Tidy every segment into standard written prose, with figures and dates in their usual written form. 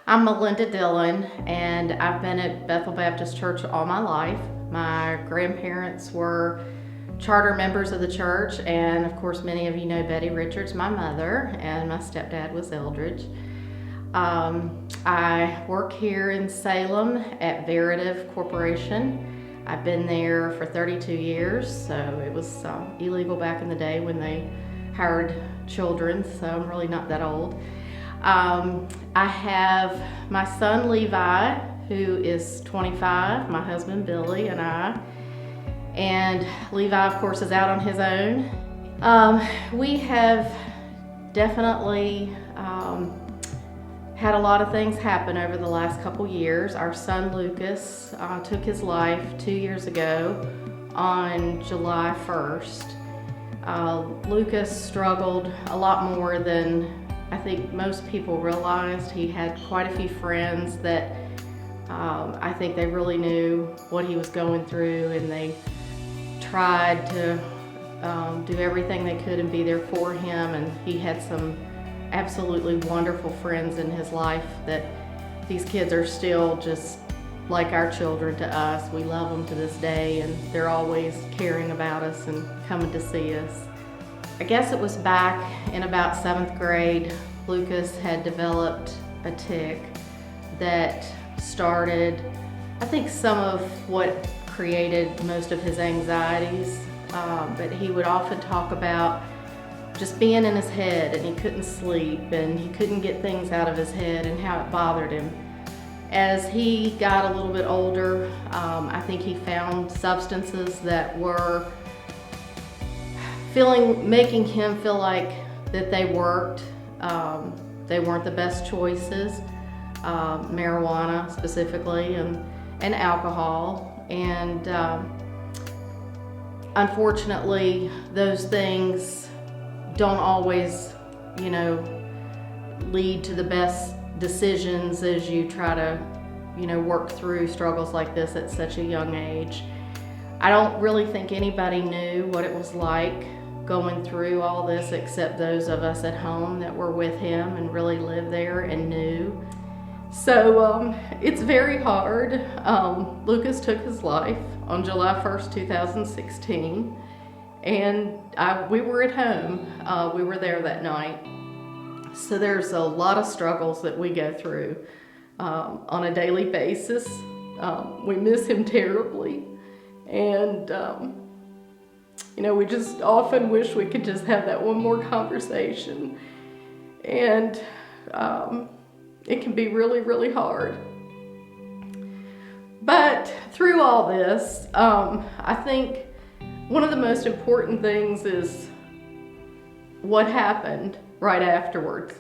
I'm Melinda Dillon, and I've been at Bethel Baptist Church all my life. My grandparents were charter members of the church, and of course many of you know Betty Richards, my mother, and my stepdad was Eldridge. I work here in Salem at Veritiv Corporation. I've been there for 32 years, so it was illegal back in the day when they hired children, so I'm really not that old. I have my son Levi, who is 25, my husband Billy, and I. And Levi, of course, is out on his own. We have definitely had a lot of things happen over the last couple years. Our son Lucas took his life 2 years ago on July 1st. Lucas struggled a lot more than I think most people realized. He had quite a few friends that I think they really knew what he was going through, and they tried to do everything they could and be there for him. And he had some absolutely wonderful friends in his life that these kids are still just like our children to us. We love them to this day, and they're always caring about us and coming to see us. I guess it was back in about 7th grade, Lucas had developed a tic that started, I think, some of what created most of his anxieties, but he would often talk about just being in his head, and he couldn't sleep, and he couldn't get things out of his head, and how it bothered him. As he got a little bit older, I think he found substances that were making him feel like that they worked. They weren't the best choices, marijuana specifically, and alcohol. And unfortunately, those things don't always, lead to the best decisions as you try to, work through struggles like this at such a young age. I don't really think anybody knew what it was like going through all this except those of us at home that were with him and really lived there and knew. So it's very hard. Lucas took his life on July 1st, 2016, and we were at home. We were there that night. So there's a lot of struggles that we go through on a daily basis. We miss him terribly, and we just often wish we could just have that one more conversation. And it can be really, really hard. But through all this, I think one of the most important things is what happened right afterwards.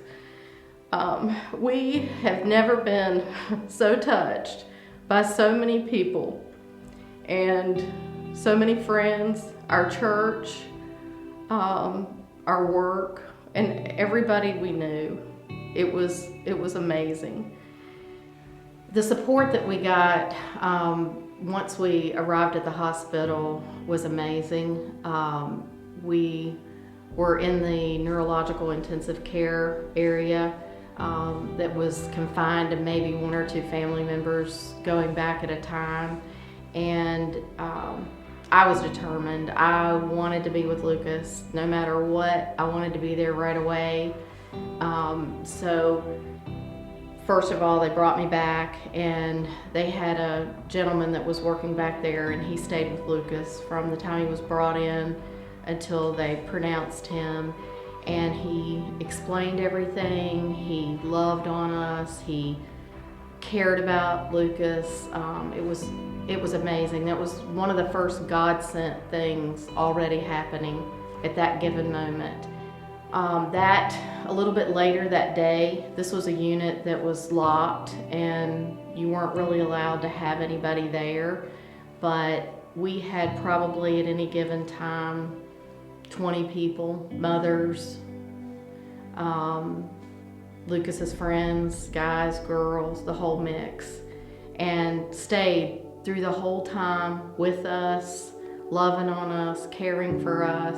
We have never been so touched by so many people and so many friends, our church, our work, and everybody we knew. It was amazing. The support that we got once we arrived at the hospital was amazing. We were in the neurological intensive care area that was confined to maybe 1 or 2 family members going back at a time. And I was determined. I wanted to be with Lucas no matter what. I wanted to be there right away. So first of all, they brought me back, and they had a gentleman that was working back there, and he stayed with Lucas from the time he was brought in until they pronounced him. And he explained everything. He loved on us. He cared about Lucas. It was amazing. That was one of the first God-sent things already happening at that given moment. That a little bit later that day, this was a unit that was locked, and you weren't really allowed to have anybody there, but we had probably at any given time 20 people, mothers, Lucas's friends, guys, girls, the whole mix, and stayed through the whole time with us, loving on us, caring for us.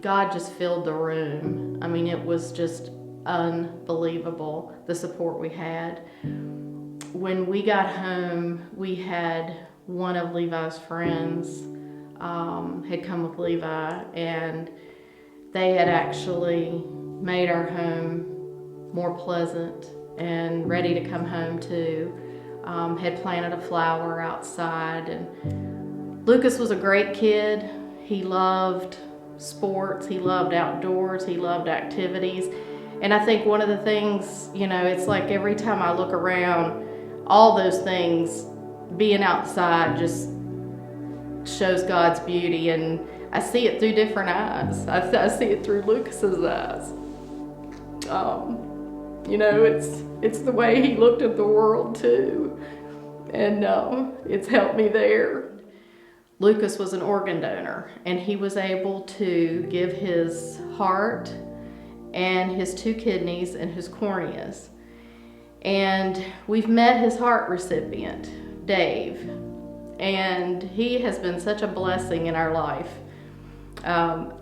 God just filled the room. I mean, it was just unbelievable, the support we had. When we got home, we had one of Levi's friends had come with Levi, and they had actually made our home more pleasant and ready to come home to. Had planted a flower outside, and Lucas was a great kid. He loved sports, he loved outdoors, he loved activities. And I think one of the things, it's like every time I look around, all those things, being outside just shows God's beauty, and I see it through different eyes. I see it through Lucas's eyes. It's the way he looked at the world too, and it's helped me there. Lucas was an organ donor, and he was able to give his heart and his 2 kidneys and his corneas. And we've met his heart recipient, Dave, and he has been such a blessing in our life.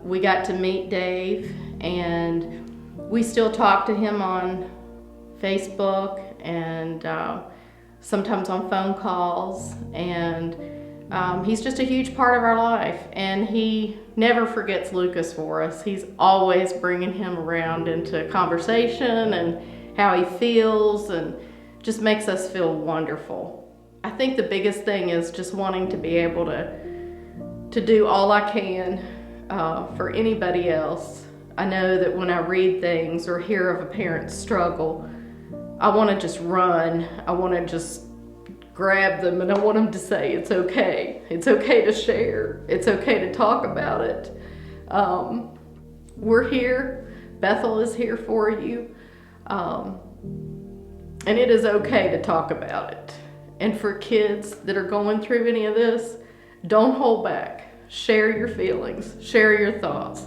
We got to meet Dave, and we still talk to him on Facebook and sometimes on phone calls, and he's just a huge part of our life, and he never forgets Lucas for us. He's always bringing him around into conversation and how he feels, and just makes us feel wonderful. I think the biggest thing is just wanting to be able to do all I can for anybody else. I know that when I read things or hear of a parent's struggle, I want to just run. I want to just grab them, and I want them to say, it's okay. It's okay to share. It's okay to talk about it. We're here. Bethel is here for you. And it is okay to talk about it. And for kids that are going through any of this, don't hold back. Share your feelings. Share your thoughts.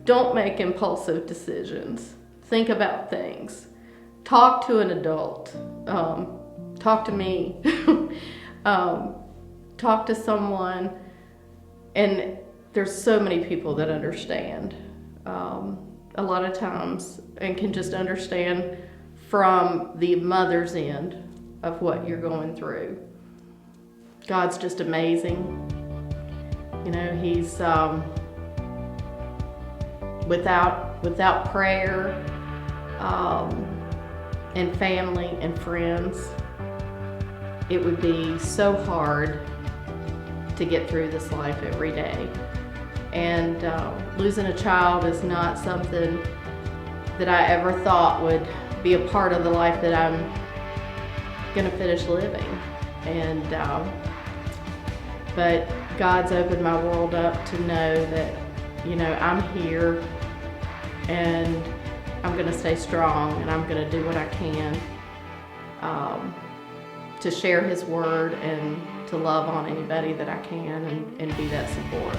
Don't make impulsive decisions. Think about things. Talk to an adult. Talk to me. Talk to someone. And there's so many people that understand a lot of times, and can just understand from the mother's end of what you're going through. God's just amazing. He's without prayer and family and friends, it would be so hard to get through this life every day. And losing a child is not something that I ever thought would be a part of the life that I'm gonna finish living. And but God's opened my world up to know that I'm here, and I'm gonna stay strong, and I'm gonna do what I can to share His word and to love on anybody that I can, and be that support.